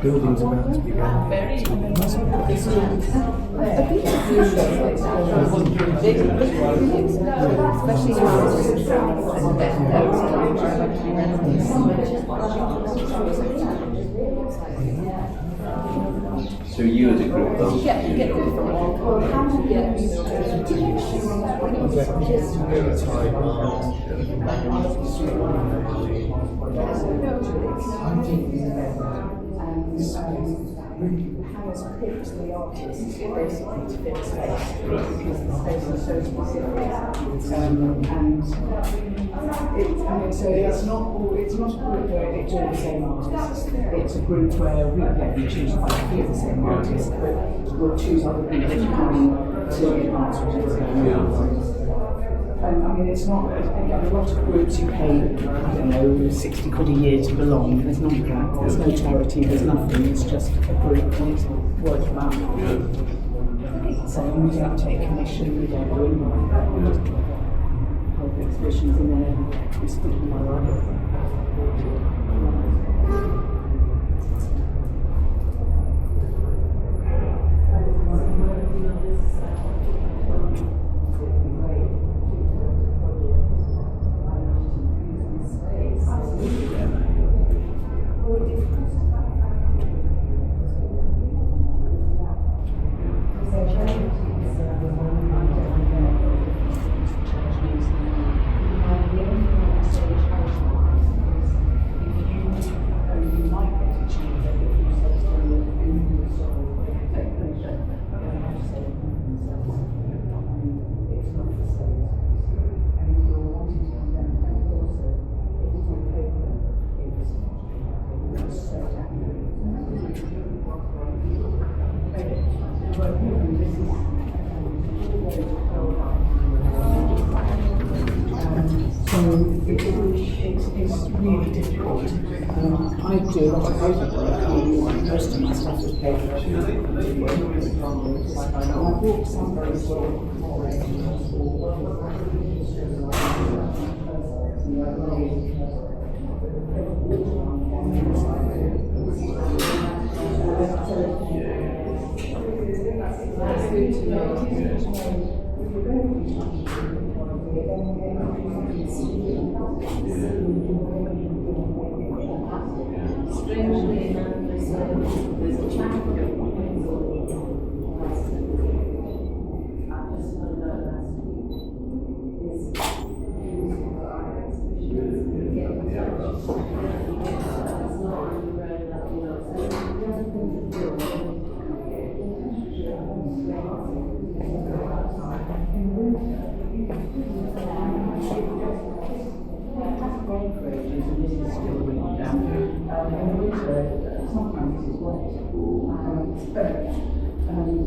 building's about to be renovated. Especially So you as a group though? yeah. Has picked the artists basically to fit space because the space is so specific, and so it's not a group where it's all the same artists. It's a group where we choose quite a few of the same artists, but we'll choose other people to come in to enhance what it's it's not, again, a lot of groups you pay, I don't know, 60 quid a year to belong. There's none of that. There's no charity, there's nothing. It's just a group and it's word of mouth. So we don't take commission, we don't do anything. We just hold exhibitions in there. We speak to my life. It's really difficult. I do a lot of paper work. Most of my stuff is paper. I bought some Strangely enough, there's a chapter.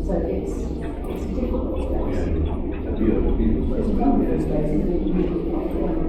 So it's difficult.